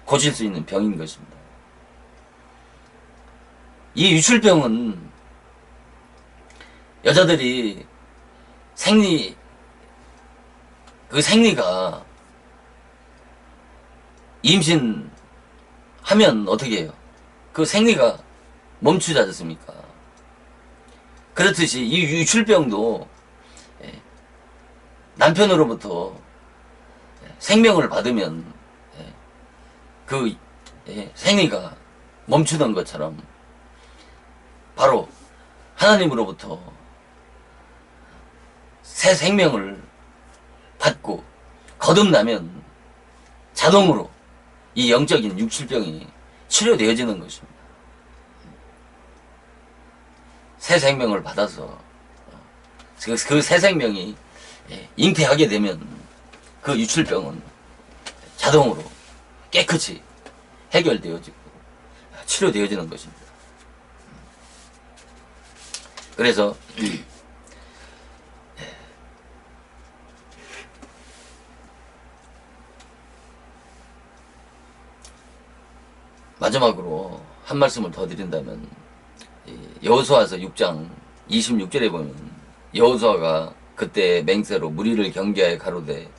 A: 고칠 수 있는 병인 것입니다. 이 유출병은 여자들이 생리가 임신하면 어떻게 해요? 그 생리가 멈추지 않습니까? 그렇듯이 이 유출병도 남편으로부터 생명을 받으면 그 생리가 멈추던 것처럼 바로 하나님으로부터 새 생명을 받고 거듭나면 자동으로 이 영적인 육출병이 치료되어지는 것입니다. 새 생명을 받아서 그 새 생명이 잉태하게 되면 그 유출병은 자동으로 깨끗이 해결되어지고 치료되어지는 것입니다. 그래서 마지막으로 한 말씀을 더 드린다면 여호수아서 6장 26절에 보면 여호수아가 그때 맹세로 무리를 경계하여 가로되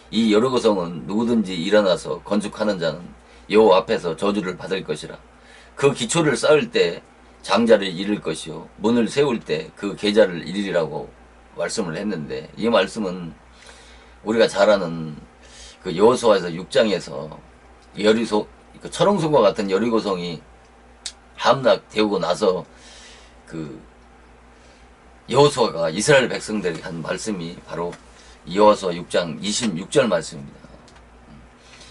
A: 이 여리고 성은 누구든지 일어나서 건축하는 자는 여호와 앞에서 저주를 받을 것이라. 그 기초를 쌓을 때 장자를 잃을 것이요 문을 세울 때 그 계좌를 잃으리라고 말씀을 했는데, 이 말씀은 우리가 잘 아는 그 여호수아에서 6장에서 그 철옹성과 같은 여리고성이 함락되고 나서 그 여호수아가 이스라엘 백성들에게 한 말씀이 바로 여호수아 6장 26절 말씀입니다.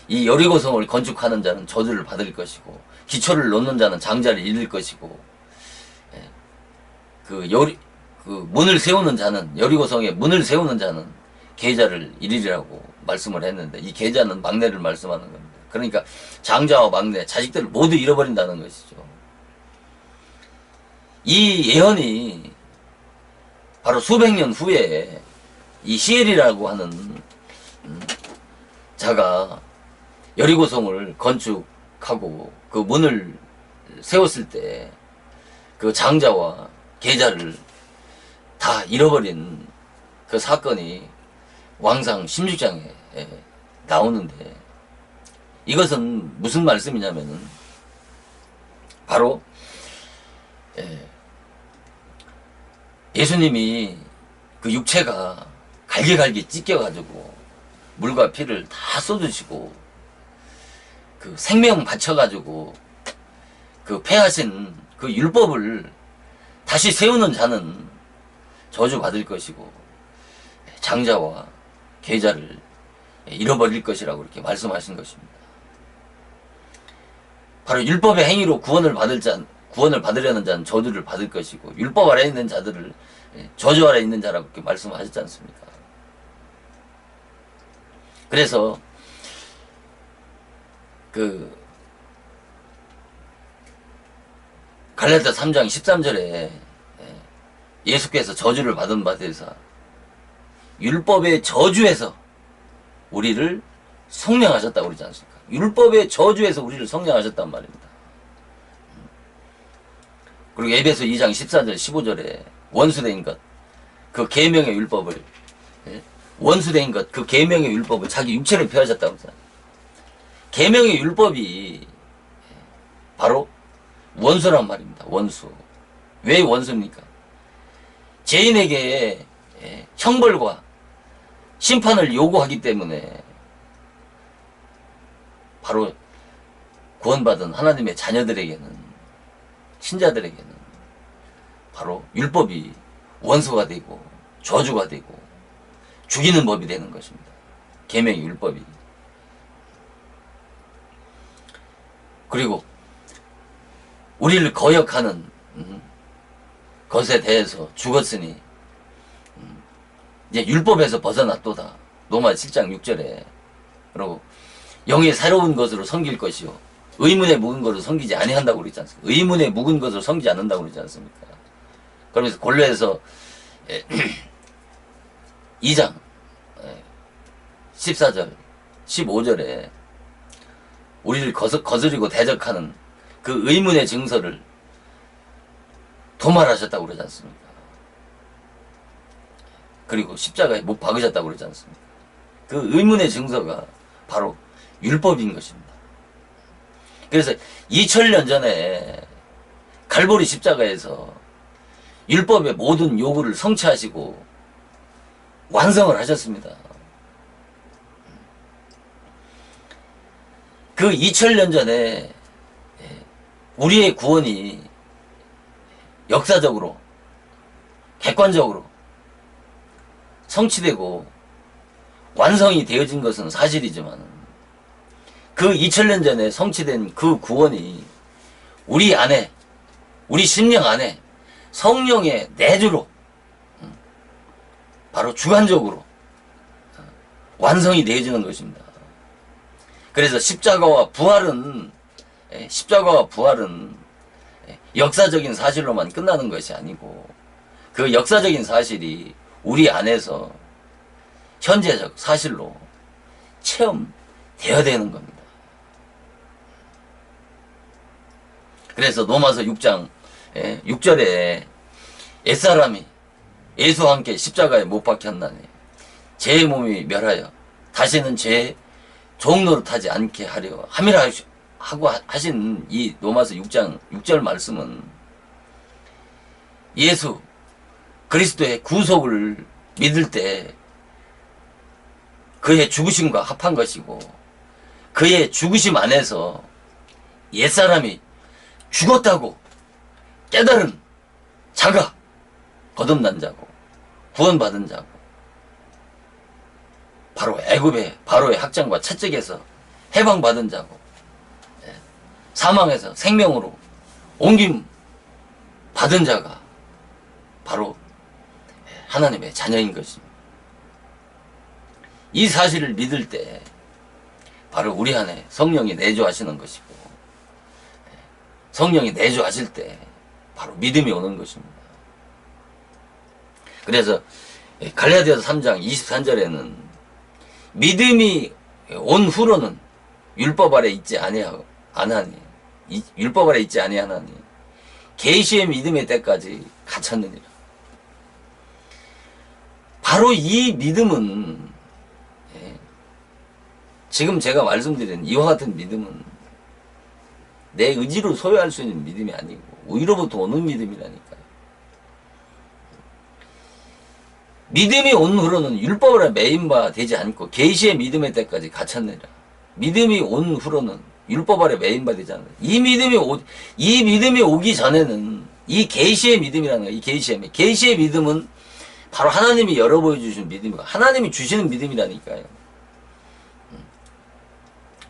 A: 이 여리고성을 건축하는 자는 저주를 받을 것이고 기초를 놓는 자는 장자를 잃을 것이고 그 문을 세우는 자는 여리고성에 문을 세우는 자는 계좌를 잃으리라고 말씀을 했는데, 이 계좌는 막내를 말씀하는 겁니다. 그러니까 장자와 막내, 자식들을 모두 잃어버린다는 것이죠. 이 예언이 바로 수백 년 후에 이 히엘이라고 하는 자가 여리고성을 건축하고 그 문을 세웠을 때 그 장자와 계좌를 다 잃어버린 그 사건이 왕상 16장에 나오는데, 이것은 무슨 말씀이냐면은 바로 예수님이 그 육체가 갈기갈기 찢겨가지고 물과 피를 다 쏟으시고 그 생명 바쳐가지고 그 폐하신 그 율법을 다시 세우는 자는 저주받을 것이고 장자와 계좌를 잃어버릴 것이라고 이렇게 말씀하신 것입니다. 바로 율법의 행위로 구원을 받으려는 자는 저주를 받을 것이고 율법 아래 있는 자들을 저주 아래 있는 자라고 이렇게 말씀하셨지 않습니까? 그래서 그 갈라디아 3장 13절에 예수께서 저주를 받은 바 되사 율법의 저주에서 우리를 성령하셨다고 그러지 않습니까? 율법의 저주에서 우리를 성령하셨단 말입니다. 그리고 에베소 2장 14절 15절에 원수된 것, 그 계명의 율법을, 예? 원수된 것, 그 계명의 율법을 자기 육체를 폐하셨다고 하잖아요. 계명의 율법이 바로 원수란 말입니다. 원수. 왜 원수입니까? 죄인에게 형벌과 심판을 요구하기 때문에 바로 구원받은 하나님의 자녀들에게는, 신자들에게는 바로 율법이 원수가 되고 저주가 되고 죽이는 법이 되는 것입니다. 계명의 율법이. 그리고 우리를 거역하는 것에 대해서 죽었으니 이제 율법에서 벗어났도다. 로마 7장 6절에. 그리고 영의 새로운 것으로 섬길 것이요 의문에 묵은 것으로 섬기지 아니한다고 그러지 않습니까? 의문에 묵은 것으로 섬기지 않는다고 그러지 않습니까? 그러면서 골로에서 2장 14절 15절에 우리를 거스리고 대적하는 그 의문의 증서를 도말하셨다고 그러지 않습니까? 그리고 십자가에 못 박으셨다고 그러지 않습니까? 그 의문의 증서가 바로 율법인 것입니다. 그래서 2000년 전에 갈보리 십자가에서 율법의 모든 요구를 성취하시고 완성을 하셨습니다. 그 2000년 전에 우리의 구원이 역사적으로, 객관적으로 성취되고 완성이 되어진 것은 사실이지만 그 2000년 전에 성취된 그 구원이 우리 안에, 우리 심령 안에 성령의 내주로 바로 주관적으로 완성이 되어지는 것입니다. 그래서 십자가와 부활은 역사적인 사실로만 끝나는 것이 아니고 그 역사적인 사실이 우리 안에서 현재적 사실로 체험되어야 되는 겁니다. 그래서 로마서 6장 6절에 옛사람이 예수와 함께 십자가에 못 박혔나니 제 몸이 멸하여 다시는 제 종노릇하지 않게 하려 함이라 하고 하신 이 로마서 6장 6절 말씀은 예수 그리스도의 구속을 믿을 때 그의 죽으심과 합한 것이고 그의 죽으심 안에서 옛사람이 죽었다고 깨달은 자가 거듭난 자고 구원받은 자고 바로 애굽의 바로의 학장과 채찍에서 해방받은 자고 사망에서 생명으로 옮김 받은 자가 바로 하나님의 자녀인 것입니다. 이 사실을 믿을 때 바로 우리 안에 성령이 내주하시는 것이고 성령이 내주하실 때 바로 믿음이 오는 것입니다. 그래서 갈라디아서 3장 23절에는 믿음이 온 후로는 율법 아래 있지 아니하니 율법 아래 있지 아니하나니 계시의 믿음의 때까지 갇혔느니라. 바로 이 믿음은 지금 제가 말씀드린 이와 같은 믿음은 내 의지로 소유할 수 있는 믿음이 아니고 위로부터 오는 믿음이라니까요. 믿음이 온 후로는 율법으로 매인바 되지 않고 계시의 믿음의 때까지 갇혔느니라. 믿음이 온 후로는 율법 아래 매인바 되지 않는다. 이 믿음이 오기 전에는 이 계시의 믿음이라는 거예요. 이 계시의 믿음은 바로 하나님이 열어 보여주시는 믿음이고 하나님이 주시는 믿음이라니까요.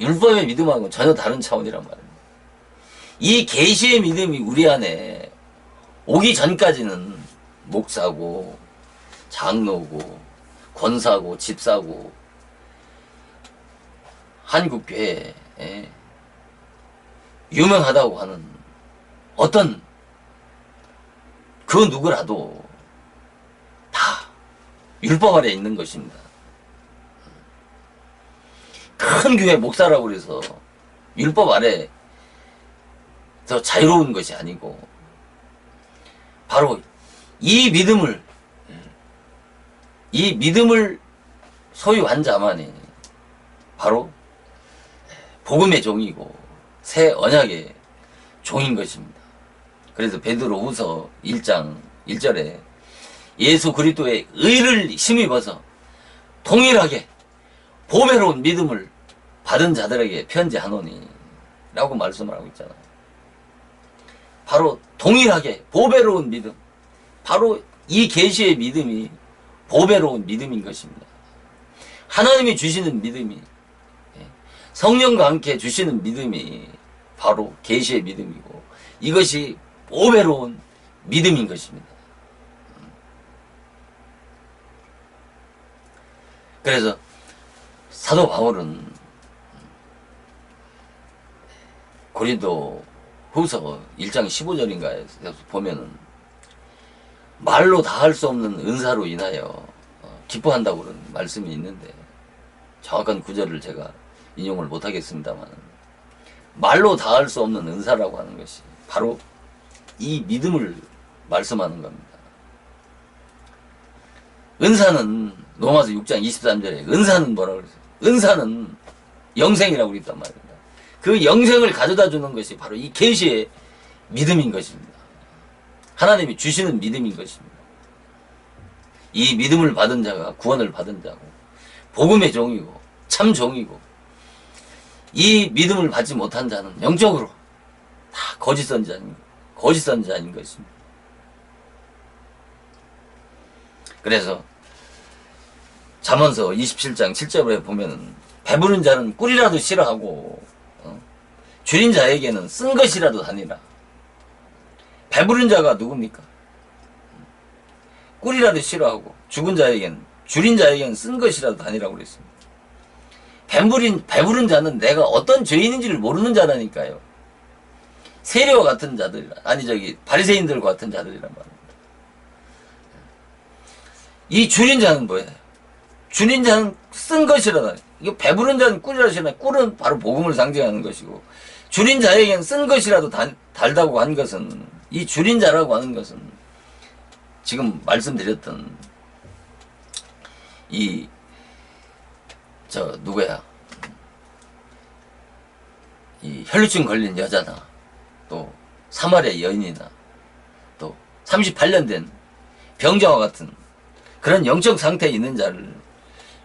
A: 율법의 믿음하고는 전혀 다른 차원이란 말입니다. 이 계시의 믿음이 우리 안에 오기 전까지는 목사고 장로고 권사고 집사고 한국교회에 유명하다고 하는 어떤 그 누구라도 다 율법 아래 있는 것입니다. 큰 교회 목사라고 그래서 율법 아래 더 자유로운 것이 아니고 바로 이 믿음을 소유한 자만이 바로 복음의 종이고 새 언약의 종인 것입니다. 그래서 베드로후서 1장 1절에 예수 그리스도의 의를 힘입어서 동일하게 보배로운 믿음을 받은 자들에게 편지하노니 라고 말씀을 하고 있잖아요. 바로 동일하게 보배로운 믿음, 바로 이 계시의 믿음이 보배로운 믿음인 것입니다. 하나님이 주시는 믿음이, 성령과 함께 주시는 믿음이 바로 계시의 믿음이고 이것이 보배로운 믿음인 것입니다. 그래서 사도 바울은 고린도 후서 1장 15절인가에서 보면은 말로 다 할 수 없는 은사로 인하여 기뻐한다고 그런 말씀이 있는데 정확한 구절을 제가 인용을 못하겠습니다만 말로 다 할 수 없는 은사라고 하는 것이 바로 이 믿음을 말씀하는 겁니다. 은사는 로마서 6장 23절에 은사는 뭐라고 그랬어요? 은사는 영생이라고 그랬단 말입니다. 그 영생을 가져다 주는 것이 바로 이 계시의 믿음인 것입니다. 하나님이 주시는 믿음인 것입니다. 이 믿음을 받은 자가 구원을 받은 자고 복음의 종이고 참 종이고 이 믿음을 받지 못한 자는 영적으로 다 거짓 선지자인 것입니다. 그래서 잠언서 27장 7절에 보면은 배부른 자는 꿀이라도 싫어하고 줄인 자에게는 쓴 것이라도 다니라. 배부른 자가 누굽니까? 꿀이라도 싫어하고 줄인 자에게는 쓴 것이라도 다니라고 그랬습니다. 배부른 자는 내가 어떤 죄인인지를 모르는 자라니까요. 세리와 같은 자들이라, 바리새인들과 같은 자들이란 말입니다. 이 줄인 자는 뭐예요? 줄인 자는 쓴 것이라다. 이거 배부른 자는 꿀이라도 싫어하는, 꿀은 바로 복음을 상징하는 것이고, 줄인 자에게는 쓴 것이라도 달다고 한 것은, 이 줄인 자라고 하는 것은, 지금 말씀드렸던, 누구야? 이 혈루증 걸린 여자나, 또, 사마리아 여인이나, 또, 38년 된 병자와 같은 그런 영적 상태에 있는 자를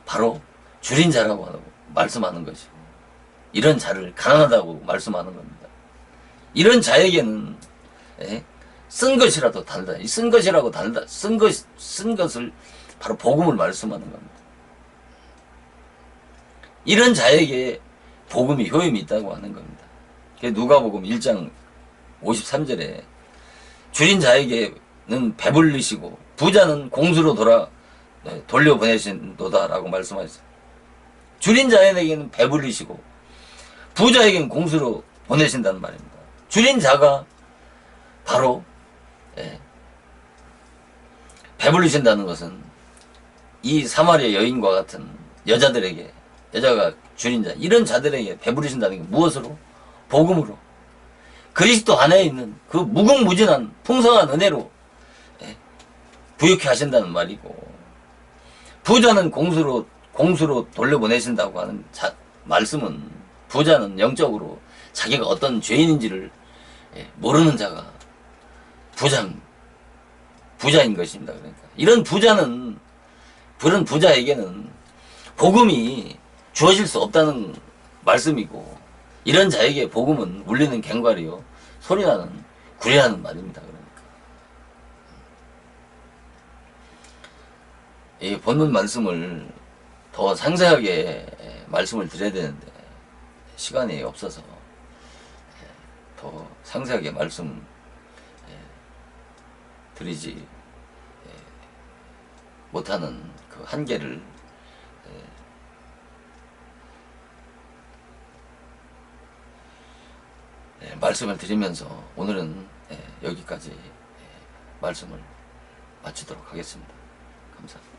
A: 바로 줄인 자라고 하고 말씀하는 것이고, 이런 자를 가난하다고 말씀하는 겁니다. 이런 자에게는 쓴 것이라도 달다. 이 쓴 것이라고 달다. 쓴 것을 바로 복음을 말씀하는 겁니다. 이런 자에게 복음이 효임이 있다고 하는 겁니다. 누가복음 1장 53절에 줄인 자에게는 배불리시고 부자는 공수로 돌려보내신도다라고 말씀하셨어요. 줄인 자에게는 배불리시고 부자에게는 공수로 보내신다는 말입니다. 줄인 자가 바로 배불리신다는 것은 이 사마리아 여인과 같은 여자가 줄인 자, 이런 자들에게 배부르신다는 게 무엇으로? 복음으로. 그리스도 안에 있는 그 무궁무진한 풍성한 은혜로 부유케 하신다는 말이고, 부자는 공수로 돌려보내신다고 하는 말씀은, 부자는 영적으로 자기가 어떤 죄인인지를 모르는 자가 부자인 것입니다. 그러니까 이런 부자에게는 복음이 주어질 수 없다는 말씀이고, 이런 자에게 복음은 울리는 괭과리요 소리나는 구리라는 말입니다. 그러니까 이 본문 말씀을 더 상세하게 말씀을 드려야 되는데 시간이 없어서 더 상세하게 말씀 드리지 못하는 그 한계를 말씀을 드리면서 오늘은 여기까지 말씀을 마치도록 하겠습니다. 감사합니다.